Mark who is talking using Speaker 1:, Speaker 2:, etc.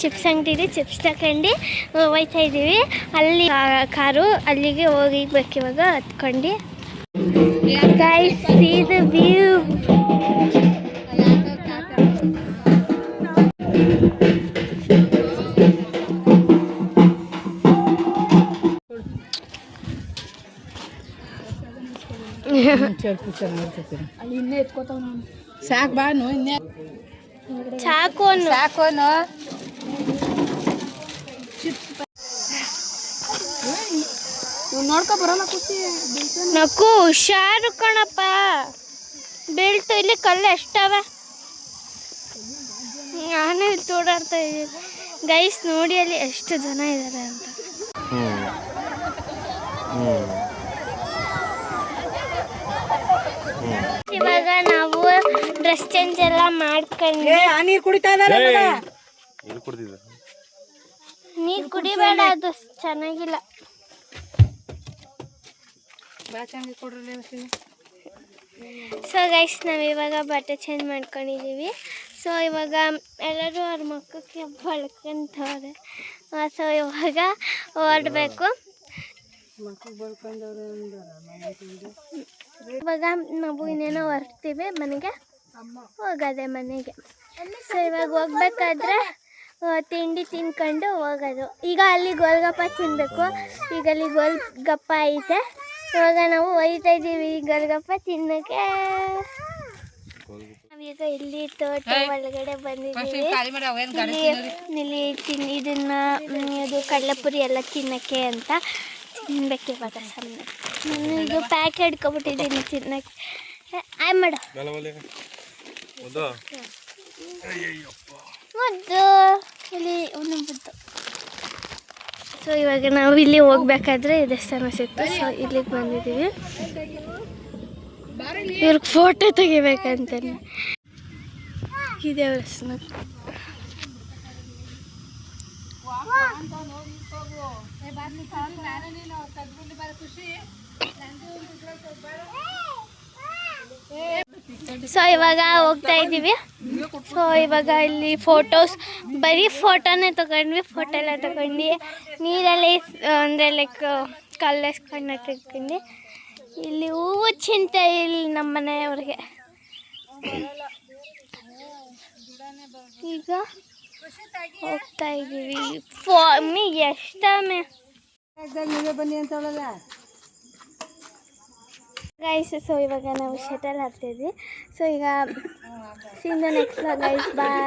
Speaker 1: Chips ಅಂಗಡಿಲಿ chips ತಗೊಂಡು ಹೋಗ್ತಾ ಇದ್ದೀವಿ. ಅಲ್ಲಿ ಕಾರು ಅಲ್ಲಿಗೆ ಹೋಗಿರ್ಬೇಕು ಇವಾಗ ಹತ್ಕೊಂಡು. Guys see the view.
Speaker 2: ಸಾಕು ಬಾ ಇನ್ನೇ
Speaker 1: ಸಾಕೋನು
Speaker 2: ನೋಡ್ಕೊ ಬರೋಲ್ಲ ಖುಷಿ
Speaker 1: ನಕ್ಕು ಹುಷಾರು ಕಣಪ್ಪ, ಬೀಳ್ತು. ಇಲ್ಲಿ ಕಲ್ಲು ಎಷ್ಟವೆ, ನಾನೇ ತೋಡಾಡ್ತಾ ಇದ್ದೀನಿ. ಗೈಸ್ ನೋಡಿ ಅಲ್ಲಿ ಎಷ್ಟು ಜನ ಇದ್ದಾರೆ ಅಂತ. ಇವಾಗ ನಾವು ಡ್ರೆಸ್ ಚೇಂಜ್ ಎಲ್ಲ ಮಾಡ್ಕೊಂಡು
Speaker 2: ನೀರು ಕುಡಿತಾ ಇದ್ದಾರೆ.
Speaker 1: ನೀರು ಕುಡಿಬೇಡ, ಅದು ಚೆನ್ನಾಗಿಲ್ಲ. ಸೊ ಗೈಸ್ ನಾವಿವಾಗ ಬಟ್ಟೆ ಚೇಂಜ್ ಮಾಡ್ಕೊಂಡಿದ್ದೀವಿ. ಸೊ ಇವಾಗ ಎಲ್ಲರೂ ಅವ್ರ ಮಕ್ಕಕ್ಕೆ ಬಳ್ಕೊಂತವ್ರೆ. ಸೊ ಇವಾಗ ಹೊರಡಬೇಕು. ಇವಾಗ ನಾವು ಇನ್ನೇನೋ ಹೊರಡ್ತೀವಿ ಮನೆಗೆ, ಹೋಗೋದೆ ಮನೆಗೆ. ಸೊ ಇವಾಗ ಹೋಗ್ಬೇಕಾದ್ರೆ ತಿಂಡಿ ತಿನ್ಕೊಂಡು ಹೋಗೋದು. ಈಗ ಅಲ್ಲಿ ಗೋಲ್ಗಪ್ಪ ತಿನ್ನಬೇಕು. ಈಗ ಅಲ್ಲಿ ಗೋಲ್ಗಪ್ಪ ಐತೆ. ಇವಾಗ ನಾವು ಹೋಗ್ತಾ ಇದ್ದೀವಿ ಗೋಲ್ಗಪ್ಪ ತಿನ್ನೋಕ್ಕೆ. ನಾವೀಗ ಇಲ್ಲಿ ತೋಟ ಒಳಗಡೆ ಬಂದಿದ್ದೀವಿ. ಇಲ್ಲಿ ಇದನ್ನ ಇದು ಕಡಲೆಪುರಿ ಎಲ್ಲ ತಿನ್ನೋಕ್ಕೆ ಅಂತ ತಿನ್ಬೇಕು ಇವಾಗ. ಸಾಮನೆ ನಾನು ಇದು ಪ್ಯಾಕ್ ಹಿಡ್ಕೊಬಿಟ್ಟಿದ್ದೀನಿ ತಿನ್ನೋಕ್ಕೆ. ಆಯ್ ಮಾಡು ಮುದ್ದು ಇಲ್ಲಿ ಒಂದು ಮುದ್ದು. ಸೊ ಇವಾಗ ನಾವು ಇಲ್ಲಿ ಹೋಗ್ಬೇಕಾದ್ರೆ ದೇವಸ್ಥಾನ ಸಿಕ್ತು. ಸೊ ಇಲ್ಲಿಗೆ ಬಂದಿದ್ದೀವಿ. ಇವ್ರಿಗೆ ಫೋಟೋ ತೆಗಿಬೇಕಂತಾನೆ ಈ ದೇವಸ್ಥಾನ. ಸೊ ಇವಾಗ ಹೋಗ್ತಾ ಇದ್ದೀವಿ. ಸೊ ಇವಾಗ ಇಲ್ಲಿ ಫೋಟೋಸ್, ಬರೀ ಫೋಟೋನೇ ತಗೊಂಡ್ವಿ. ಫೋಟೋ ಎಲ್ಲ ತಗೊಂಡು ನೀರಲ್ಲಿ ಅಂದರೆ ಲೈಕ್ ಕಲ್ಲೆಸ್ಕೊಂಡು ಇಟ್ಕೊಂಡು ಇಲ್ಲಿ ಹೂವು ಚಿಂತೆ ಇಲ್ಲಿ ನಮ್ಮ ಮನೆಯವ್ರಿಗೆ. ಈಗ ಹೋಗ್ತಾ ಇದ್ದೀವಿ. ಎಷ್ಟಮೆ
Speaker 2: ಬನ್ನಿ ಅಂತ ಹೇಳಲ್ಲ
Speaker 1: ಗೈಸ್. ಸೊ ಇವಾಗ ನಾವು ಶಟಲ್ ಆಡ್ತಿದ್ವಿ. ಸೊ ಈಗ see in the next guys, bye.